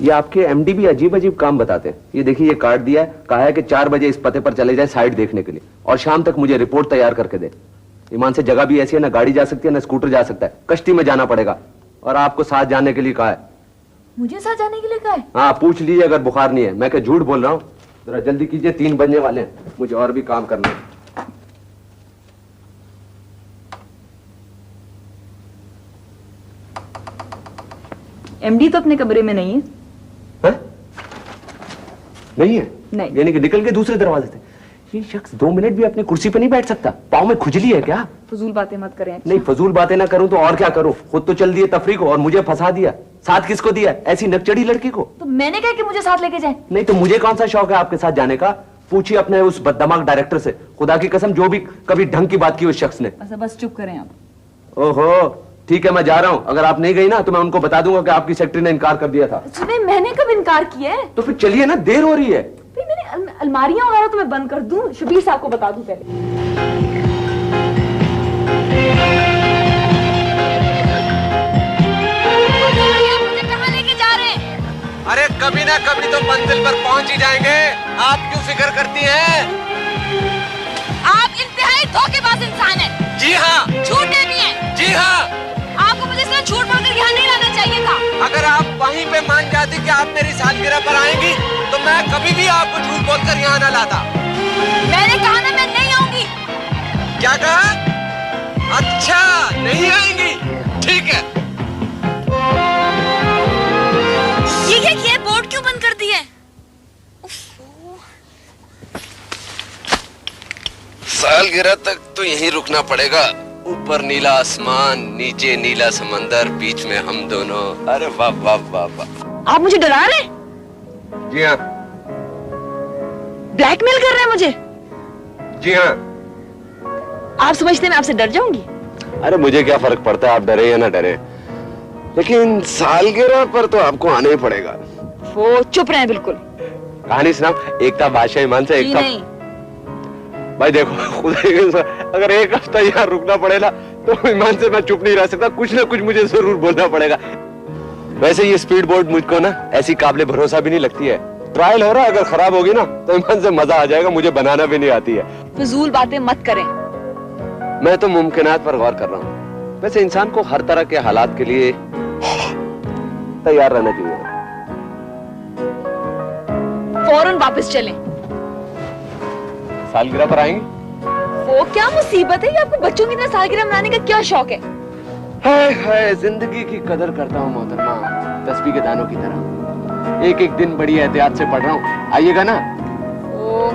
ये आपके एमडी भी अजीब अजीब काम बताते हैं। ये देखिए, ये कार्ड दिया है, कहा है कि 4 बजे इस पते पर चले जाए साइट देखने के लिए, और शाम तक मुझे रिपोर्ट तैयार करके दे। ईमान से जगह भी ऐसी है, ना गाड़ी जा सकती है ना स्कूटर जा सकता है, कश्ती में जाना पड़ेगा। और आपको साथ जाने के लिए कहा है। मुझे साथ जाने के लिए कहा है? हाँ, पूछ लीजिए अगर बुखार नहीं है। मैं क्या झूठ बोल रहा हूँ? जरा जल्दी कीजिए, 3 बजने वाले हैं, मुझे और भी काम करना है। एमडी तो अपने कमरे में नहीं है। नहीं है? नहीं। यानी कि निकल के दूसरे दरवाजे से। ये शख्स 2 मिनट भी अपनी कुर्सी पे नहीं बैठ सकता? पाँव में खुजली है क्या? फजूल बातें मत करें। नहीं, फजूल बातें ना करूं तो और क्या करूं? खुद तो चल दिए तफरी को और मुझे फंसा दिया। साथ किसको दिया? ऐसी नकचड़ी लड़की को। तो मैंने कहा कि मुझे साथ लेके जाए। नहीं तो मुझे कौन सा शौक है आपके साथ जाने का? पूछिए अपने उस बददिमाग डायरेक्टर से। खुदा की कसम, जो भी कभी ढंग की बात की उस शख्स ने। अच्छा बस चुप करें आप। ओहो, ठीक है, मैं जा रहा हूं। अगर आप नहीं गई ना तो मैं उनको बता दूंगा कि आपकी सेक्रेटरी ने इनकार कर दिया था। सुने, मैंने कब इनकार किया है? तो फिर चलिए ना, देर हो रही है। भाई मैंने अलमारियां वगैरह तो मैं बंद कर दूं, शबीर साहब को बता दूं पहले। मुझे कहाँ लेके जा रहे हैं? अरे कभी ना कभी तो मंजिल पर पहुंच ही जाएंगे, आप क्यों फिक्र करती हैं? आप इंतहाई धोखेबाज इंसान हैं। जी हाँ। झूठे भी हैं। जी हाँ। आपको मुझे सिर्फ झूठ बोलकर यहाँ नहीं लाना चाहिए था। अगर आप वहीं पे मान जाती कि आप मेरी सालगिरह पर आएंगी तो मैं कभी भी आपको झूठ बोलकर यहाँ ना लाता। मैंने कहा ना मैं नहीं आऊंगी। क्या कहा? अच्छा, नहीं आएंगी, ठीक है। ये बोर्ड क्यों बंद कर दिया है? सालगिरह तक तो यहीं रुकना पड़ेगा। ऊपर नीला आसमान, नीचे नीला समंदर, बीच में हम दोनों। अरे वाह वाह वाह वाह। आप मुझे डरा रहे हैं? जी हाँ। ब्लैकमेल कर रहे हैं मुझे? जी हाँ। आप समझते हैं मैं आपसे डर जाऊंगी? अरे मुझे क्या फर्क पड़ता है आप डरे या ना डरे, लेकिन सालगिरह पर तो आपको आना ही पड़ेगा। वो चुप रहे बिल्कुल। कहानी सुनाओ। एकता बादशाह ईमान से। एकता नहीं। भाई देखो, खुदा की कसम, अगर एक हफ्ता यहाँ रुकना पड़े ना तो ईमान से मैं चुप नहीं रह सकता। कुछ ना कुछ मुझे जरूर बोलना पड़ेगा। वैसे ये स्पीड बोट मुझको ना ऐसी काबिले भरोसा भी नहीं लगती है। ट्रायल हो रहा है, अगर खराब होगी ना तो ईमान से मजा आ जाएगा। मुझे बनाना भी नहीं आती है। फजूल बातें मत करें। मैं तो मुमकिनात पर गौर कर रहा हूँ। वैसे इंसान को हर तरह के हालात के लिए तैयार रहना चाहिए। फौरन वापस चलें। सालगिरह पर आएंगे? वो क्या मुसीबत है? ये आपको बच्चों की तरह सालगिरह मनाने का क्या शौक है? हाय, जिंदगी की कदर करता हूँ मोहतरमा, तस्बीह के दानों की तरह। एक एक दिन बड़ी एहतियात से पढ़ रहा हूँ। आइएगा ना? ओ,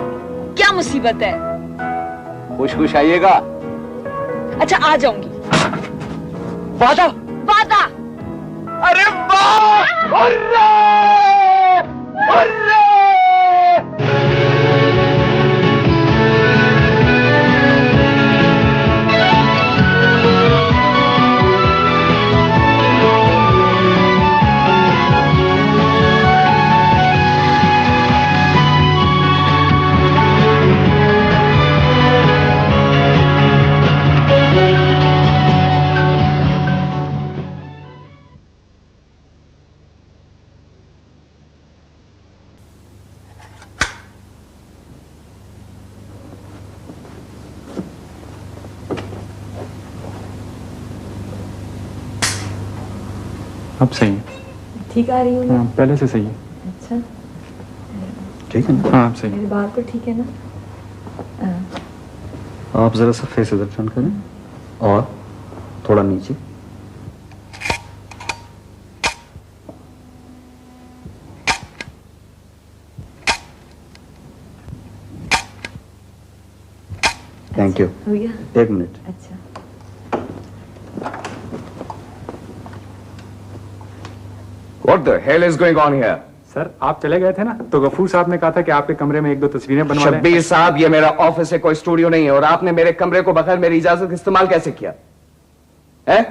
क्या मुसीबत है? खुश खुश आइएगा। अच्छा आ जाऊंगी। वादा? वादा। अरे वाह! हुर्रे! हुर्रे! अब सही है। ठीक आ रही हूँ? हाँ, पहले से सही है। अच्छा ठीक है ना? हाँ अब सही मेरी है। बात तो ठीक है ना? आप जरा सा फेस इधर टर्न करें और थोड़ा नीचे। Thank you. हो गया? 1 मिनट। अच्छा। What the hell is going on here? Sir आप चले गए थे ना तो गफूर साहब ने कहा था कि आपके कमरे में 1-2 तस्वीरें बनवा दें। शब्बीर साहब, ये मेरा ऑफिस है, कोई स्टूडियो नहीं है, और आपने मेरे कमरे को बगैर मेरी इजाजत के इस्तेमाल कैसे किया है?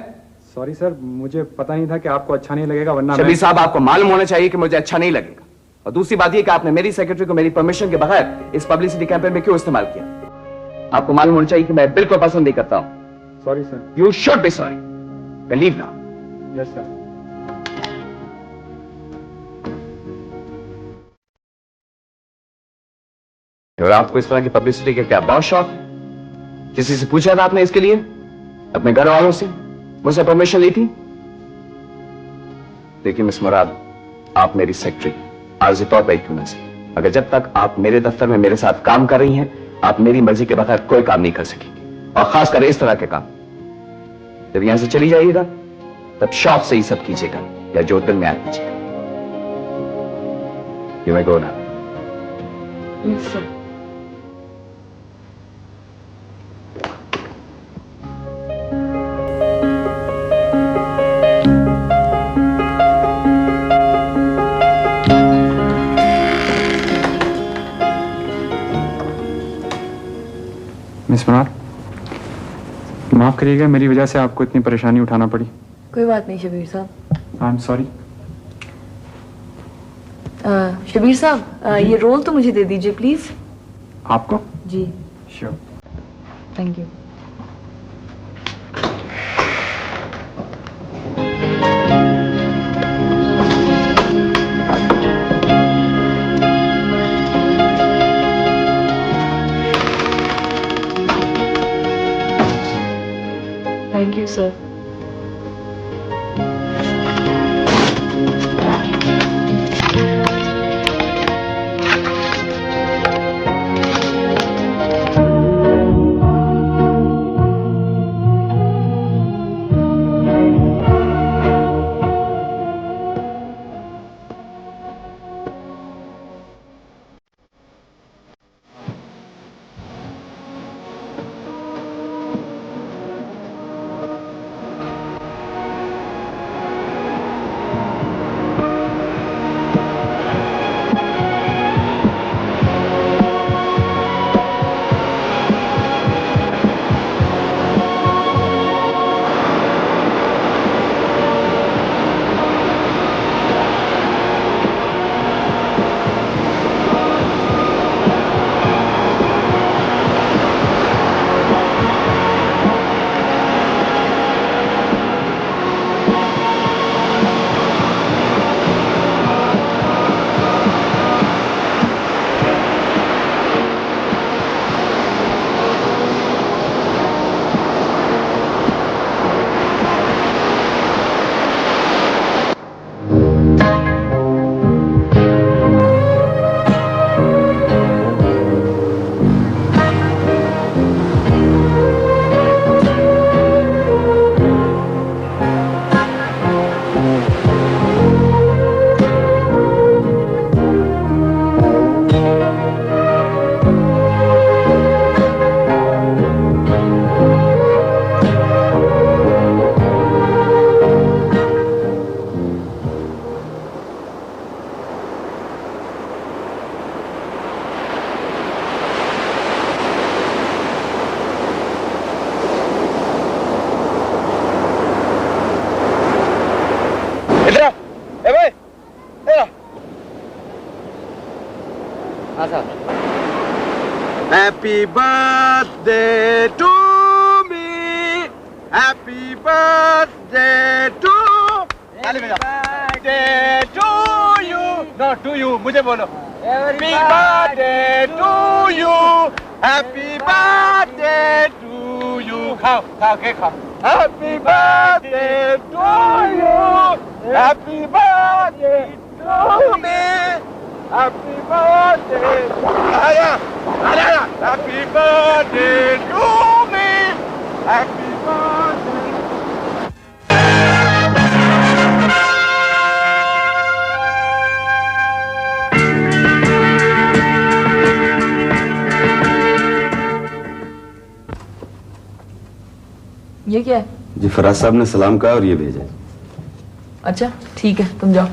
सॉरी सर, मुझे पता नहीं था कि आपको अच्छा नहीं लगेगा, वरना शब्बीर साहब, आपको मालूम होना चाहिए कि मुझे अच्छा नहीं लगेगा। और दूसरी बात ये कि आपने मेरी सेक्रेटरी को मेरी परमिशन के बगैर इस पब्लिसिटी कैंपेन में क्यों इस्तेमाल किया? आपको मालूम होना चाहिए कि मैं बिल्कुल पसंद नहीं करता हूं। Sorry sir. You should be sorry. Leave now. Yes sir. और आपको इस तरह की पब्लिसिटी का क्या बहुत शौक? किसी से पूछा था आपने इसके लिए? अपने घर वालों से? मुझसे परमिशन ली थी? देखिए मिस मुराद, आप मेरी सेक्रेटरी आर्जी तौर पर क्यों ना से, अगर जब तक आप मेरे दफ्तर में मेरे साथ काम कर रही हैं, आप मेरी मर्जी के बगैर कोई काम नहीं कर सकेंगी, और खासकर इस तरह के काम। जब यहां से चली जाइएगा तब शौक से ही सब कीजिएगा, या जो दिल में आ कीजिएगा। You may go now. Yes, sir. Miss Murad, माफ करिएगा, मेरी वजह से आपको इतनी परेशानी उठाना पड़ी। कोई बात नहीं शबीर साहब। I am sorry. शबीर साहब, ये रोल तो मुझे दे दीजिए प्लीज। आपको? जी sure. Thank you. Thank you sir. Happy birthday to me. Happy birthday to. Happy birthday to you. No, to you. मुझे बोलो. Happy birthday to you. Happy birthday to you. खाओ, खाओ, के खाओ. Happy birthday to you. Happy birthday to me. Happy birthday. आया. Happy birthday to me. Happy birthday. ये क्या है? जी फराज साहब ने सलाम कहा और ये भेजा। अच्छा ठीक है, तुम जाओ।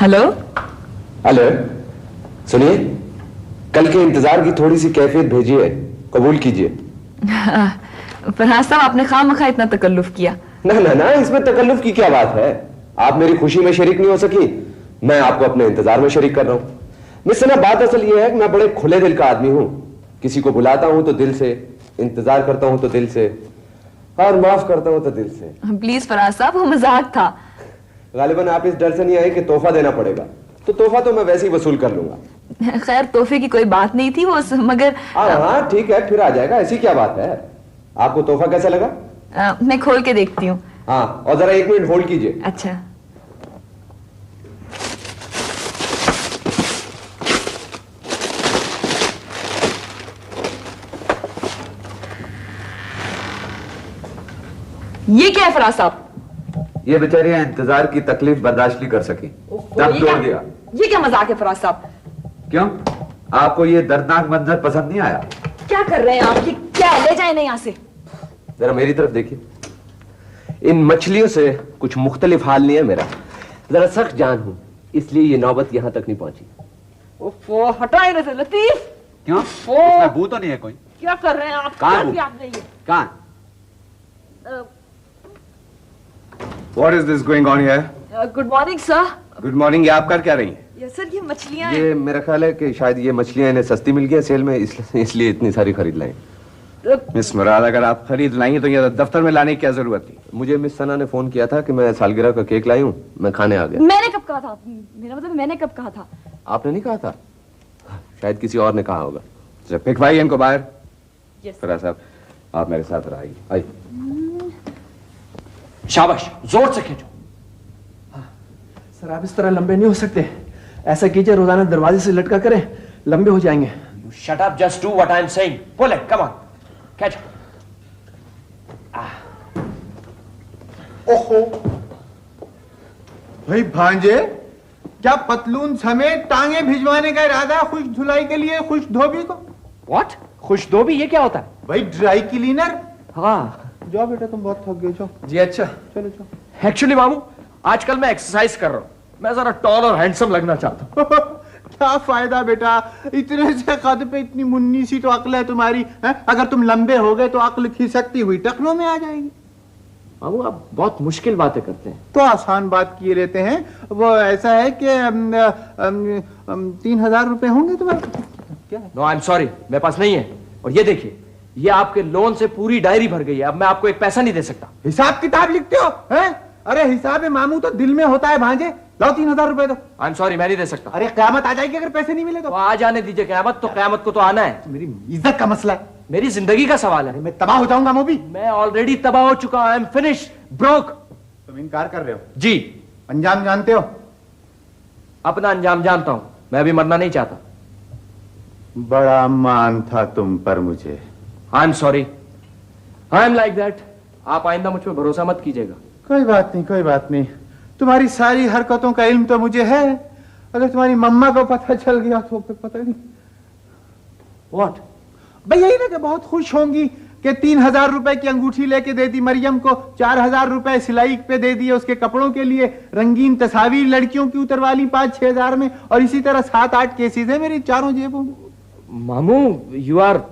हेलो हेलो, सुनिए, कल के इंतजार की थोड़ी सी कैफियत भेजिए, कबूल कीजिए। फरहाद साहब, आपने खामखा इतना तकल्लुफ किया। ना ना ना, इसमें तकल्लुफ की क्या बात है। आप मेरी खुशी में शरीक नहीं हो सकी, मैं आपको अपने इंतजार में शरीक कर रहा हूं। मिस सना, बात असल ये है कि मैं बड़े खुले दिल का आदमी हूं। किसी को बुलाता हूं तो दिल से, इंतजार करता हूं तो दिल से, और माफ करता हूं तो दिल से। प्लीज फरहाद साहब, वो मजाक था। गालिबन आप इस डर से नहीं आए कि तोहफा देना पड़ेगा, तो तोहफा तो मैं वैसे ही वसूल कर लूंगा। खैर तोहफे की कोई बात नहीं थी वो, मगर हाँ ठीक है, फिर आ जाएगा, ऐसी क्या बात है। आपको तोहफा कैसा लगा? मैं खोल के देखती हूँ। हाँ, और जरा 1 मिनट होल्ड कीजिए। अच्छा। ये क्या है फराज साहब? ये बेचारी इंतजार की तकलीफ बर्दाश्त नहीं कर सकी, तब तोड़ दिया। ये क्या मजाक है फराज साहब? क्यों, आपको ये दर्दनाक मंजर पसंद नहीं आया? क्या कर रहे हैं आप? ये क्या है? ले जाए नहीं यहाँ से। जरा मेरी तरफ देखिए, इन मछलियों से कुछ मुख्तलिफ हाल नहीं है मेरा। जरा सख्त जान हूं, इसलिए ये नौबत यहां तक नहीं पहुंची। ओफो, हटाए ना से लतीफ। क्यों? इसमें भूत तो नहीं है कोई? क्या कर रहे हैं आप? कहाँ क्या आपने ये? कहां? What is this going on here? Good morning sir. Good morning. ये आप कर क्या रही हैं? यस सर, ये मछलियाँ ये मेरा ख्याल है कि शायद ये मछलियां इन्हें सस्ती मिल गई सेल में, इसलिए इतनी सारी खरीद लाई। मिस मुराद, अगर आप खरीद लाई तो ये दफ्तर में लाने की क्या जरूरत थी? मुझे मिस सना ने फोन किया था कि मैं सालगिरह का केक लाई हूँ, मैं खाने आ गया। मैंने कब कहा था? मेरा मतलब मैंने कब कहा था? आपने नहीं कहा था? शायद किसी और ने कहा होगा। जब पिकवाइए इनको बाहर। यस फराज साहब, आप मेरे साथ रहिए। आइए। शाबाश, जोर से खींचो। सर आप इस तरह लंबे नहीं हो सकते, ऐसा कीजिए रोजाना दरवाजे से लटका करें, लंबे हो जाएंगे। You shut up, just do what I'm saying. Pull it, come on. Catch. ओहो भाई भांजे, क्या पतलून समेत टांगे भिजवाने का इरादा खुश धुलाई के लिए खुश धोबी को? What? खुश धोबी ये क्या होता है? भाई ड्राई क्लीनर। हाँ। जाओ बेटा, तुम बहुत थक गए, जाओ। जी अच्छा। चलो जाओ। एक्चुअली मामू, आजकल मैं एक्सरसाइज कर रहा हूँ, मैं जरा टॉल और हैंडसम लगना चाहता हूँ। क्या फायदा बेटा, इतने से कद पे इतनी मुन्नी सी तो अक्ल है तुम्हारी है? अगर तुम लंबे हो गए तो अक्ल खिसकती हुई टखनों में आ जाएगी। मामू आप बहुत मुश्किल बातें करते हैं। तो आसान बात किए लेते हैं। वो ऐसा है कि 3000 रुपए होंगे तुम्हारे? क्या? नो आई एम सॉरी, मेरे पास नहीं है। और ये देखिए, ये आपके लोन से पूरी डायरी भर गई है, अब मैं आपको एक पैसा नहीं दे सकता। हिसाब किताब लिखते हो हैं? अरे हिसाब है मामू तो दिल में होता है भांजे। लाओ 3000 रुपए दो। आई एम सॉरी, मैं नहीं दे सकता। अरे क़यामत आ जाएगी अगर पैसे नहीं मिले तो। आ जाने दीजिए क़यामत, तो क़यामत को तो आना है। मेरी इज्जत का मसला है, मेरी जिंदगी का सवाल है। मैं तबाह हो जाऊंगा मोबी। मैं ऑलरेडी तबाह हो चुका हूं, आई एम फिनिश ब्रोक। तुम इनकार कर रहे हो? जी। अंजाम जानते हो? अपना अंजाम जानता हूं, मैं अभी मरना नहीं चाहता। बड़ा मान था तुम पर मुझे। I am sorry, I am like that. आप आइंदा मुझ पर भरोसा मत कीजिएगा। कोई बात नहीं, कोई बात नहीं। तुम्हारी सारी हरकतों का इल्म तो मुझे है, अगर तुम्हारी मम्मा को पता चल गया तो फिर पता नहीं। व्हाट? भाई यही ना कि बहुत खुश होंगी कि 3000 रुपए की अंगूठी लेके दे दी मरियम को, 4000 रुपए सिलाई पे दे दिए उसके कपड़ों के लिए, रंगीन तस्वीर लड़कियों की उतरवा ली 5-6 हजार में, और इसी तरह 7-8 केसेस है मेरी चारों जेबों में। मामू यू आर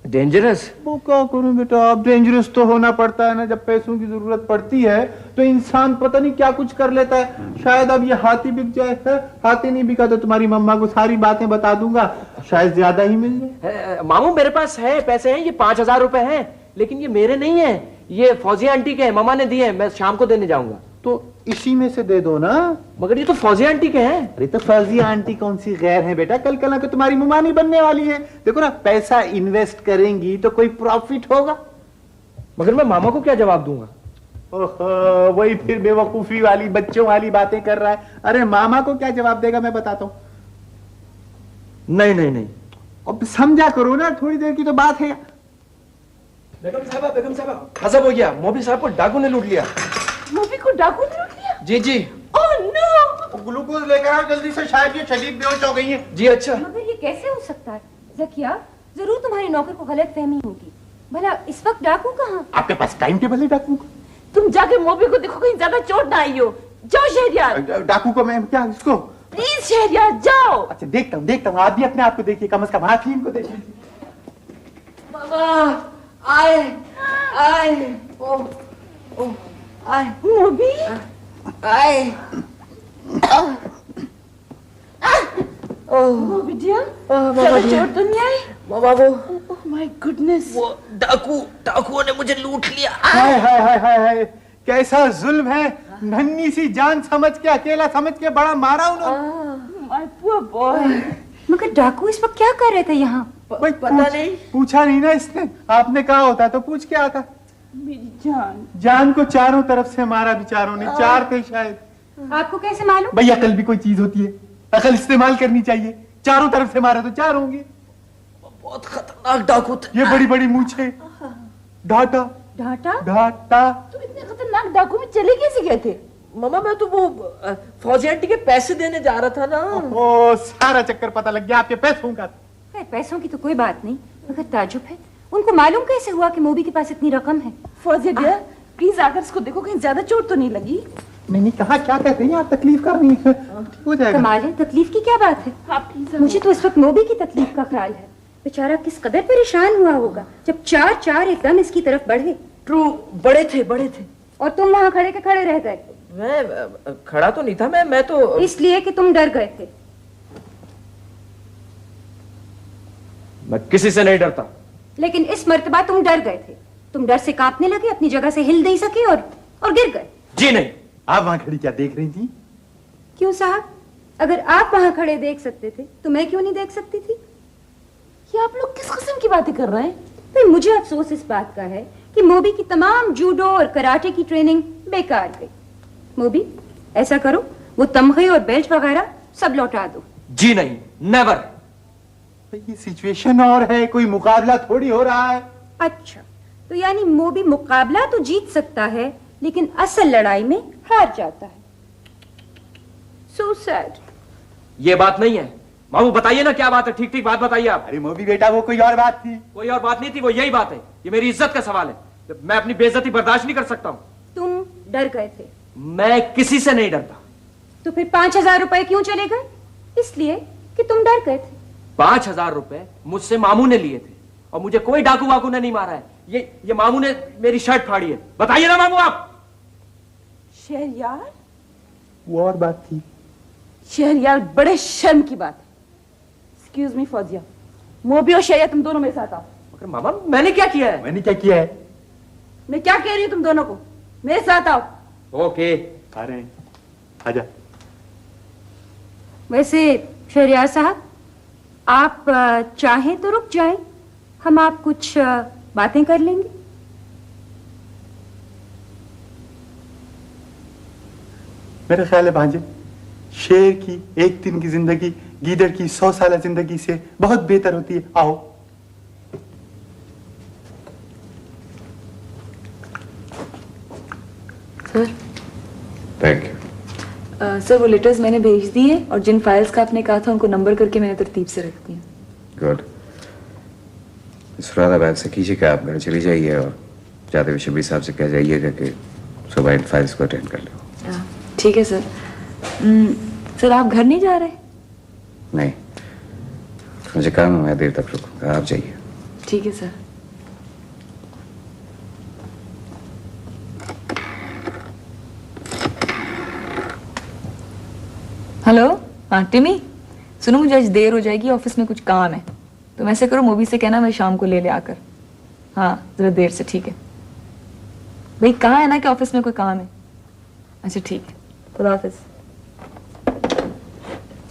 डेंजरस। वो क्या करूं बेटा, अब डेंजरस तो होना पड़ता है ना, जब पैसों की जरूरत पड़ती है तो इंसान पता नहीं क्या कुछ कर लेता है। शायद अब ये हाथी बिक जाए है? हाथी नहीं बिका तो तुम्हारी मम्मा को सारी बातें बता दूंगा, शायद ज्यादा ही मिल जाए। मामू मेरे पास है पैसे हैं, ये 5000 रुपए हैं, लेकिन ये मेरे नहीं है, ये फौजिया आंटी के हैं, मम्मा ने दिए हैं, मैं शाम को देने जाऊंगा। तो इसी में से दे दो ना। मगर ये तो फौजिया आंटी के हैं। अरे तो फौजिया आंटी कौन सी गैर है बेटा, कल कल को तुम्हारी मुमानी बनने वाली है। देखो ना, पैसा इन्वेस्ट करेंगी तो कोई प्रॉफिट होगा। मगर मैं मामा को क्या जवाब दूंगा? ओहो, वही फिर बेवकूफी वाली बच्चों वाली बातें कर रहा है। अरे मामा को क्या जवाब देगा मैं बताता हूँ। नहीं नहीं नहीं, अब समझा करो ना, थोड़ी देर की तो बात है। बेगम साहब खजब हो गया, मोबी साहब को डाकू ने लूट लिया। मोबी को डाकू ने लूट लिया? जी जी। Oh no! ग्लूकोज लेकर आओ जल्दी से, शायद ये शदीद बेहोश हो गई है। जी अच्छा। मगर ये कैसे हो सकता है ज़किया? जरूर तुम्हारे नौकर को गलत फहमी होगी। भला इस वक्त डाकू कहाँ? आपके पास टाइम टेबल है डाकू? तुम जाके मोबी को देखो, कहीं ज्यादा चोट ना आई हो। जाओ शहरियार। डाकू को मैं क्या, इसको? प्लीज शहरियार जाओ। अच्छा देखता हूँ, आप भी अपने आप को देखिए, कम से कम हाथ ही इनको देखिए। बाबा आए आए, ओ ओ आए मोबी आए। ओह बिटिया, ज्यादा चोट तो नहीं आई? बाबा वो, ओह माय गुडनेस, वो डाकुओं ने मुझे लूट लिया। हाय हाय हाय हाय हाय, कैसा जुल्म है। नन्ही सी जान समझ के, अकेला समझ के बड़ा मारा उन्होंने। My poor boy. मगर डाकू इस वक्त क्या कर रहे थे यहाँ? पता नहीं। पूछा नहीं ना इसने, आपने कहा होता तो पूछ के आता। मेरी जान। जान को चारों तरफ से मारा बेचारों ने, 4 थे शायद। आपको कैसे मालूम? भाई अकल भी कोई चीज होती है, अकल इस्तेमाल करनी चाहिए। चारों तरफ से मारा तो 4 होंगे। बहुत खतरनाक डाकू थे। ये बड़ी बड़ी मूछें, डाटा डाटा डाटा। तुम इतने खतरनाक डाकू में चले कैसे गए थे? मामा मैं तो वो फौजी आंटी के पैसे देने जा रहा था ना। ओ सारा चक्कर पता लग गया आपके पैसों का। पैसों की तो कोई बात नहीं, मगर ताजुब है उनको मालूम कैसे हुआ कि मोबी के पास इतनी रकम है? फौजी डियर प्लीज आकर इसको देखो, कहीं ज्यादा चोट तो नहीं लगी। मैंने कहा क्या कहते हैं आप, तकलीफ कर रही है, हो जाएगा। कमाल है, तकलीफ की क्या बात है? मुझे तो इस वक्त मोबी की तकलीफ का ख्याल है। बेचारा किस कदर परेशान हुआ होगा जब 4 एकदम इसकी तरफ बढ़े। ट्रू, बड़े थे बड़े थे। और तुम वहाँ खड़े के खड़े रह गए। मैं खड़ा तो नहीं था, मैं तो इसलिए कि तुम डर गए थे। मैं किसी से नहीं डरता। लेकिन इस मर्तबा तुम डर गए थे। तुम डर से कांपने लगे, अपनी जगह से हिल नहीं सके और गिर गए। जी नहीं। आप वहां खड़ी क्या देख रही थी? क्यों साहब, अगर आप वहां खड़े देख सकते थे तो मैं क्यों नहीं देख सकती थी? ये आप लोग किस किस्म की बातें कर रहे हैं? फिर मुझे अफसोस इस बात का है कि मोबी की तमाम जूडो और कराटे की ट्रेनिंग बेकार गई। मोबी ऐसा करो, वो तमगे और बेल्ट वगैरह सब लौटा दो। जी नहीं, नेवर। ये सिचुएशन और है, कोई मुकाबला थोड़ी हो रहा है। अच्छा, तो यानी मोबी मुकाबला तो जीत सकता है लेकिन असल लड़ाई में हार जाता है। So sad। ये बात नहीं है। मामू बताइए ना क्या बात है, ठीक ठीक बात बताइए आप। अरे मोबी बेटा वो कोई और बात थी। कोई और बात नहीं थी, वो यही बात है। ये मेरी इज्जत का सवाल है, मैं अपनी बेइज्जती बर्दाश्त नहीं कर सकता हूँ। तुम डर गए थे। मैं किसी से नहीं डरता। तो फिर 5000 रुपए क्यों चले गए? इसलिए कि तुम डर गए थे। 5000 रुपए मुझसे मामू ने लिए थे और मुझे कोई डाकू वाकू ने नहीं मारा है। ये मामू ने मेरी शर्ट फाड़ी है। बताइए ना मामू आप। शहरयार, वो और बात थी। शहरयार बड़े शर्म की बात है। एक्सक्यूज मी फौजिया, मोबी और शहरयार तुम दोनों मेरे साथ आओ। मगर मामा मैंने क्या किया है? मैंने क्या किया है? मैं क्या कह रही हूँ तुम दोनों को, मेरे साथ आओ। ओके आ रहे हैं, आजा। वैसे शहरयार साहब, आप चाहें तो रुक जाएं, हम आप कुछ बातें कर लेंगे। मेरा ख्याल है भांजे, शेर की एक दिन की जिंदगी गीदड़ की 100 साल जिंदगी से बहुत बेहतर होती है। आओ। सर। Thank you. सर वो लेटर्स मैंने भेज दिए और जिन फाइल्स का आपने कहा था उनको नंबर करके मैंने तरतीब से रख दिया। गुड। सुरादा बैग से कीजिए कि आप घर चली जाइए और जाते हुए शबीर साहब से कह जाइएगा कि सुबह इन फाइल्स को अटेंड कर लो। ठीक है सर। सर आप घर नहीं जा रहे? नहीं, मुझे काम है, मैं देर तक रुकूंगा, आप जाइए। ठीक है सर। हेलो, हाँ टिमी, सुनो मुझे आज देर हो जाएगी, ऑफिस में कुछ काम है, तो ऐसे करो मूवी से कहना मैं शाम को ले आकर। हाँ जरा देर से, ठीक है भाई। कहाँ है ना कि ऑफिस में कोई काम है। अच्छा ठीक है, खुदा हाफिज।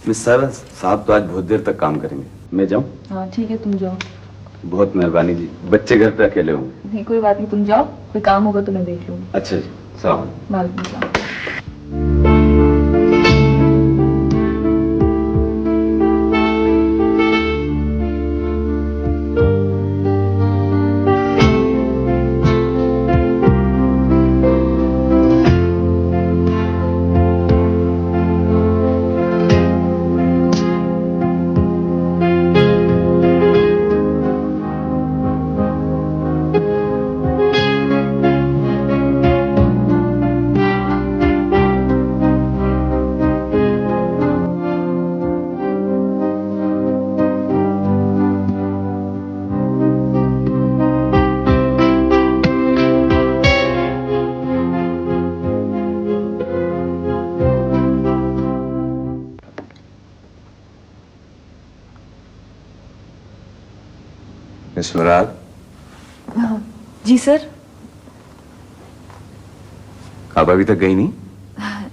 मिस साहब तो आज बहुत देर तक काम करेंगे, मैं जाऊं? हाँ ठीक है, तुम जाओ। बहुत मेहरबानी जी, बच्चे घर पे अकेले होंगे। नहीं कोई बात नहीं, तुम जाओ, कोई काम होगा तो मैं देख लूंगी। अच्छा जी, सलाम। वालेकुम सलाम। मिस मुराद। जी सर। आप अभी तक गई नहीं?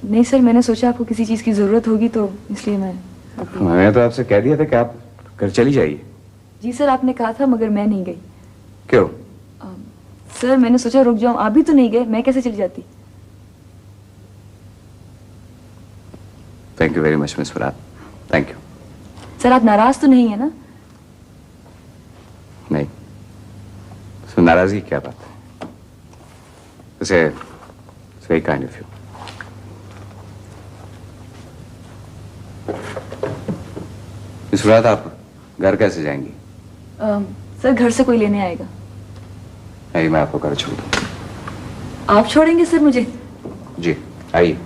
नहीं सर, मैंने सोचा आपको किसी चीज की जरूरत होगी तो इसलिए मैं मैंने तो आपसे कह दिया था कि आप घर चली जाइए। जी सर, आपने कहा था मगर मैं नहीं गई। क्यों? सर मैंने सोचा रुक जाऊं, आप भी तो नहीं गए, मैं कैसे चली जाती। Thank you very much miss Murad, thank you. Sir आप नाराज तो नहीं है ना? नहीं, तो नाराजगी क्या बात है? उसे very kind of you. Miss Murad, आप घर कैसे जाएंगी? सर घर से कोई लेने आएगा। नहीं, मैं आपको घर छोड़ दूं। आप छोड़ेंगे सर मुझे? जी, आइए।